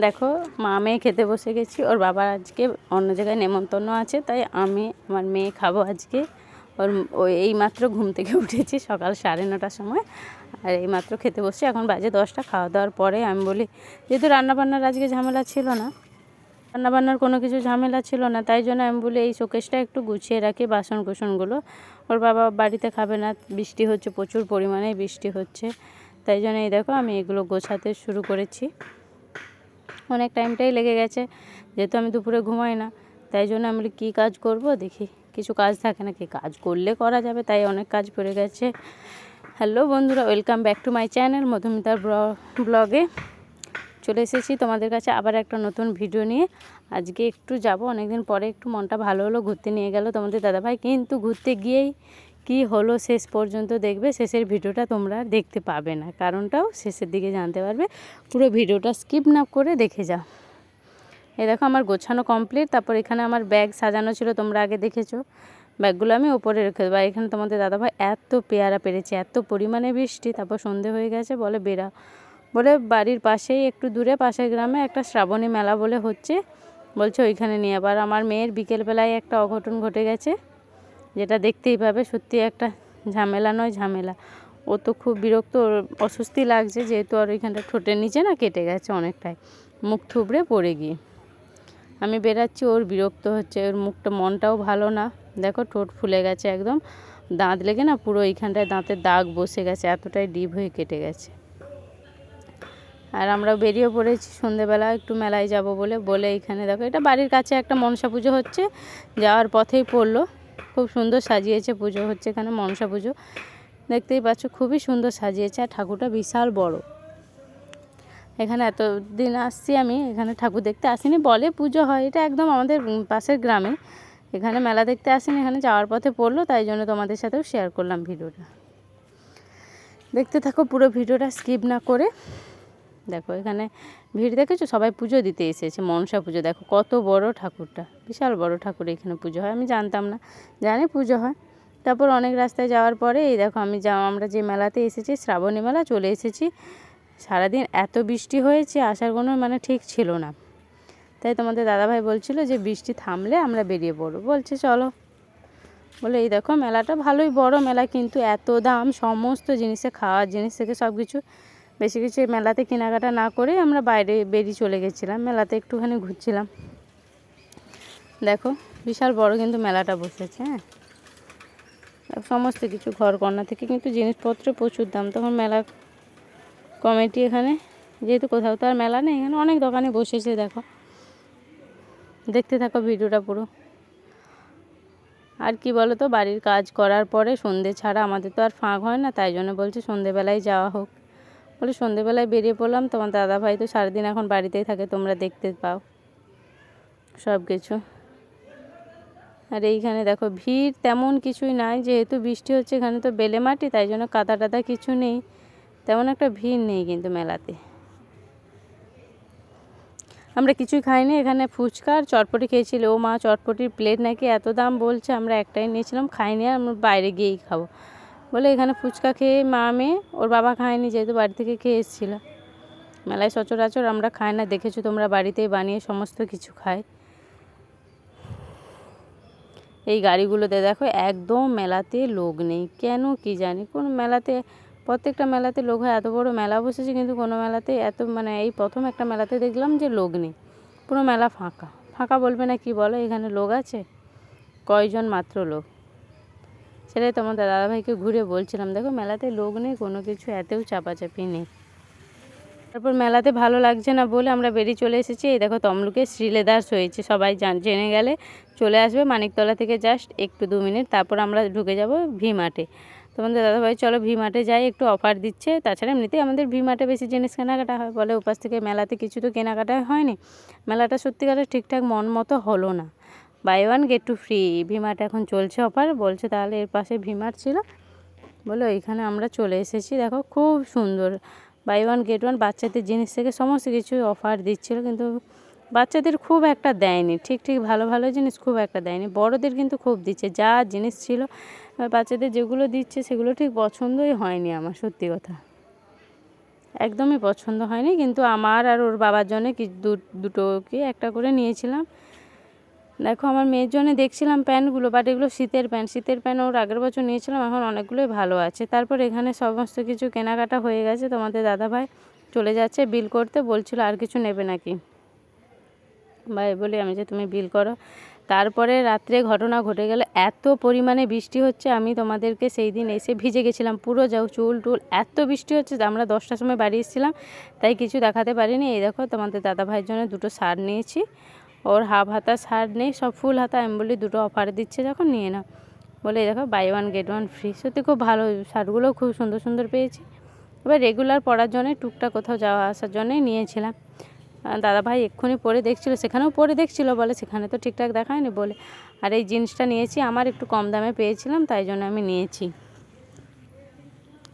দেখো মা মেয়ে খেতে বসে গেছি। ওর বাবার আজকে অন্য জায়গায় নেমন্তন্ন আছে, তাই আমি আমার মেয়ে খাবো আজকে। ওই এইমাত্র ঘুম থেকে উঠেছি সকাল 9:30টার সময়, আর এইমাত্র খেতে বসছি। এখন বাজে 10টা। খাওয়া দাওয়ার পরে আমি বলি, যেহেতু রান্নাবান্নার আজকে ঝামেলা ছিল না, রান্নাবান্নার কোনো কিছু ঝামেলা ছিল না, তাই জন্য আমি বলি এই শোকেসটা একটু গুছিয়ে রাখি, বাসন কুসনগুলো। ওর বাবা বাড়িতে খাবে না, বৃষ্টি হচ্ছে, প্রচুর পরিমাণে বৃষ্টি হচ্ছে, তাই জন্য এই দেখো আমি এগুলো গোছাতে শুরু করেছি। অনেক টাইমটাই লেগে গেছে, যেহেতু আমি দুপুরে ঘুমাই না, তাই জন্য আমি কী কাজ করব দেখি। কিছু কাজ থাকে না, কি কাজ করলে করা যাবে, তাই অনেক কাজ পড়ে গেছে। হ্যালো বন্ধুরা, welcome back to my channel মধুমিতার ব্লগে চলে এসেছি তোমাদের কাছে আবার একটা নতুন ভিডিও নিয়ে। আজকে একটু যাব, অনেকদিন পরে একটু মনটা ভালো হলো, ঘুরতে নিয়ে গেল তোমাদের দাদাভাই। কিন্তু ঘুরতে গিয়েই কি হলো শেষ পর্যন্ত দেখবে, শেষের ভিডিওটা তোমরা দেখতে পাবে না, কারণটাও শেষের দিকে জানতে পারবে। পুরো ভিডিওটা স্কিপ না করে দেখে যাও। এই দেখো আমার গোছানো কমপ্লিট। তারপর এখানে আমার ব্যাগ সাজানো ছিল, তোমরা আগে দেখেছো। ব্যাগগুলো আমি ওপরে রেখে দেবো। এখানে তোমাদের দাদাভাই এত পেয়ারা পেরেছে, এত পরিমাণে বৃষ্টি। তারপর সন্ধে হয়ে গেছে, বলে বেরা, বলে বাড়ির পাশেই একটু দূরে পাশের গ্রামে একটা শ্রাবণী মেলা বলে হচ্ছে, বলছে ওইখানে নিয়ে। আবার আমার মেয়ের বিকেলবেলায় একটা অঘটন ঘটে গেছে, যেটা দেখতেই পাবে। সত্যি একটা ঝামেলা নয় ঝামেলা। ও তো খুব বিরক্ত, অস্বস্তি লাগছে, যেহেতু আর ওইখানটা ঠোঁটের নিচে না কেটে গেছে অনেকটাই, মুখ থুবড়ে পড়ে গিয়ে। আমি বেরাচ্ছি, ওর বিরক্ত হচ্ছে, ওর মুখটা মনটাও ভালো না। দেখো ঠোঁট ফুলে গেছে একদম, দাঁত লেগে না পুরো এইখানটায় দাঁতের দাগ বসে গেছে, এতটাই ডিপ হয়ে কেটে গেছে। আর আমরা বেরিয়ে পড়েছি সন্ধেবেলা একটু মেলায় যাব বলে এইখানে দেখো, এটা বাড়ির কাছে একটা মনসা পুজো হচ্ছে, যাওয়ার পথেই পড়লো। খুব সুন্দর সাজিয়েছে, পুজো হচ্ছে এখানে, মনসা পুজো। দেখতেই পাচ্ছ খুবই সুন্দর সাজিয়েছে, আর ঠাকুরটা বিশাল বড়। এখানে এতদিন আসছি আমি, এখানে ঠাকুর দেখতে আসিনি, বলে পুজো হয়, এটা একদম আমাদের পাশের গ্রামে। এখানে মেলা দেখতে আসিনি, এখানে যাওয়ার পথে পড়লো, তাই জন্য তোমাদের সাথেও শেয়ার করলাম ভিডিওটা। দেখতে থাকো পুরো ভিডিওটা স্কিপ না করে। দেখো এখানে ভিড় দেখেছো, সবাই পুজো দিতে এসেছে, মনসা পুজো। দেখো কত বড় ঠাকুরটা, বিশাল বড় ঠাকুর। এখানে পুজো হয়, আমি জানতাম না, জানি পুজো হয়। তারপর অনেক রাস্তায় যাওয়ার পরে এই দেখো আমরা যে মেলাতে এসেছি, শ্রাবণী মেলা, চলে এসেছি। সারাদিন এত বৃষ্টি হয়েছে, আসার কোনো ঠিক ছিল না। তাই তোমাদের দাদাভাই বলছিল যে বৃষ্টি থামলে আমরা বেরিয়ে পড়বো, বলছে চলো। বলে এই দেখো মেলাটা ভালোই বড় মেলা, কিন্তু এত দাম সমস্ত জিনিসে, খাওয়ার জিনিস থেকে সব কিছু। বেশি কিছু মেলাতে কেনাকাটা না করে আমরা বাইরে বেরিয়ে চলে গেছিলাম, মেলাতে একটুখানি ঘুরছিলাম। দেখো বিশাল বড় কিন্তু মেলাটা বসেছে। হ্যাঁ, সমস্ত কিছু ঘরকন্না থেকে কিন্তু জিনিসপত্র প্রচুর দাম। তখন মেলা কমিটি এখানে, যেহেতু কোথাও তো আর মেলা নেই, এখানে অনেক দোকানে বসেছে। দেখো দেখতে থাকো ভিডিওটা পুরো। আর কি বলো তো, বাড়ির কাজ করার পরে সন্ধে ছাড়া আমাদের তো আর ফাঁক হয় না, তাই জন্য বলছে সন্ধেবেলায় যাওয়া হোক। বলে সন্ধেবেলায় বেরিয়ে পড়লাম। তোমার দাদাভাই তো সারাদিন এখন বাড়িতেই থাকে, তোমরা দেখতে পাও সব কিছু। আর এইখানে দেখো ভিড় তেমন কিছুই নাই, যেহেতু বৃষ্টি হচ্ছে, এখানে তো বেলে মাটি, তাই জন্য কাদা টাদা কিছু নেই, তেমন একটা ভিড় নেই কিন্তু মেলাতে। আমরা কিছুই খাইনি, এখানে ফুচকা আর চটপটি খেয়েছিল। ও মা চটপটির প্লেট নাকি এত দাম বলছে, আমরা একটাই নিয়েছিলাম, খাইনি, আর আমরা বাইরে গিয়েই খাবো বলে এখানে ফুচকা খেয়ে মা মেয়ে, ওর বাবা খায়নি, যেহেতু বাড়ি থেকে খেয়ে এসেছিলো। মেলায় সচরাচর আমরা খাই না, দেখেছো তোমরা, বাড়িতেই বানিয়ে সমস্ত কিছু খাই। এই গাড়িগুলোতে দেখো একদম মেলাতে লোক নেই, কেন কি জানি। কোন মেলাতে, প্রত্যেকটা মেলাতে লোক হয়, এত বড় মেলা বসেছে, কিন্তু কোনো মেলাতে এত এই প্রথম একটা মেলাতে দেখলাম যে লোক নেই, পুরো মেলা ফাঁকা। ফাঁকা বলবে না কি বলো, এখানে লোক আছে কয়জন মাত্র লোক। সেটাই তোমার দাদাভাইকে ঘুরে বলছিলাম, দেখো মেলাতে লোক নেই, কোনো কিছু এতেও চাপাচাপি নেই। তারপর মেলাতে ভালো লাগছে না বলে আমরা বেরিয়ে চলে এসেছি। এই দেখো তমলুকে শ্রীলেদার্স হয়েছে, সবাই জেনে গেলে চলে আসবে মানিকতলা থেকে জাস্ট একটু 2 মিনিট, তারপর আমরা ঢুকে যাব ভি মার্টে। তোমাদের দাদাভাই চলো ভি মার্টে যাই, একটু অফার দিচ্ছে। তাছাড়া এমনিতেই আমাদের ভি মার্টে বেশি জিনিস কেনাকাটা হয়, বলে উপাস থেকে মেলাতে কিছু তো কেনাকাটা হয়নি। মেলাটা সত্যিকারের ঠিকঠাক মন মতো হলো না। বাই 1 গেট 2 ফ্রি ভি মার্টে এখন চলছে অফার, বলছে। তাহলে এর পাশে ভি মার্ট ছিল, বলে ওইখানে আমরা চলে এসেছি। দেখো খুব সুন্দর, বাই 1 গেট 1, বাচ্চাদের জিনিস থেকে সমস্ত কিছু অফার দিচ্ছিলো, কিন্তু বাচ্চাদের খুব একটা দেয়নি, ঠিক ভালো ভালো জিনিস খুব একটা দেয়নি। বড়দের কিন্তু খুব দিচ্ছে, যা জিনিস ছিল। বাচ্চাদের যেগুলো দিচ্ছে সেগুলো ঠিক পছন্দই হয়নি আমার, সত্যি কথা। একদমই পছন্দ হয়নি, কিন্তু আমার আর ওর বাবার জন্য দুটো কি একটা করে নিয়েছিলাম। দেখো আমার মেয়ের জন্য দেখছিলাম প্যান্টগুলো, বাট এগুলো শীতের প্যান্ট ওর আগের বছর নিয়েছিলাম, এখন অনেকগুলোই ভালো আছে। তারপর এখানে সমস্ত কিছু কেনাকাটা হয়ে গেছে, তোমাদের দাদাভাই চলে যাচ্ছে বিল করতে, বলছিল আর কিছু নেবে নাকি, ভাই বলি আমি যে তুমি বিল করো। তারপরে রাত্রে ঘটনা ঘটে গেল, এত পরিমাণে বৃষ্টি হচ্ছে, আমি তোমাদেরকে সেই দিন এসে ভিজে গেছিলাম পুরো, যাও চুল টুল, এত বৃষ্টি হচ্ছে যে আমরা 10টার সময় বাড়ি এসেছিলাম, তাই কিছু দেখাতে পারিনি। এই দেখো তোমাদের দাদা ভাইয়ের জন্য দুটো শার্ট নিয়েছি, ওর হাফ হাতা শার্ট নেই, সব ফুল হাতা, আমি বলি দুটো অফারে দিচ্ছে যখন নিয়ে নাও, বলে এই দেখো buy one get one free. সত্যি খুব ভালো, শার্টগুলোও খুব সুন্দর সুন্দর পেয়েছি। এবার রেগুলার পরার জন্যে, টুকটাক কোথাও যাওয়া আসার জন্যই নিয়েছিলাম। দাদাভাই এক্ষুনি পরে দেখছিল, সেখানেও পরে দেখছিল, বলে সেখানে তো ঠিকঠাক দেখায়নি বলে। আর এই জিন্সটা নিয়েছি, আমার একটু কম দামে পেয়েছিলাম তাই জন্য আমি নিয়েছি,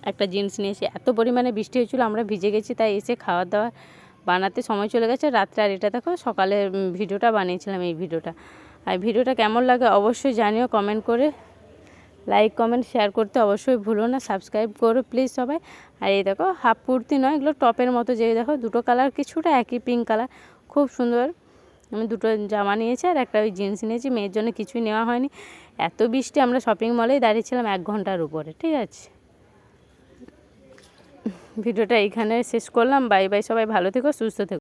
একটা জিন্স নিয়েছি। এত পরিমাণে বৃষ্টি হয়েছিল, আমরা ভিজে গেছি, তাই এসে খাওয়া দাওয়া বানাতে সময় চলে গেছে রাত্রে। আর এটা দেখো সকালে ভিডিওটা বানিয়েছিলাম, এই ভিডিওটা। আর ভিডিওটা কেমন লাগে অবশ্যই জানিও কমেন্ট করে, লাইক কমেন্ট শেয়ার করতে অবশ্যই ভুলো না, সাবস্ক্রাইব করো প্লিজ সবাই। আর এই দেখো হাফ কুর্তি নয়, এগুলো টপের মতো, যে দেখো দুটো কালার কিছুটা একই, পিঙ্ক কালার, খুব সুন্দর। আমি দুটো জামা নিয়েছি আর একটা ওই জিন্স নিয়েছি, মেয়ের জন্য কিছুই নেওয়া হয়নি, এত বৃষ্টি। আমরা শপিং মলেই দাঁড়িয়েছিলাম 1 ঘন্টার উপরে, ঠিক আছে। ভিডিওটা এইখানে শেষ করলাম, বাই বাই, সবাই ভালো থেকো সুস্থ থেকো।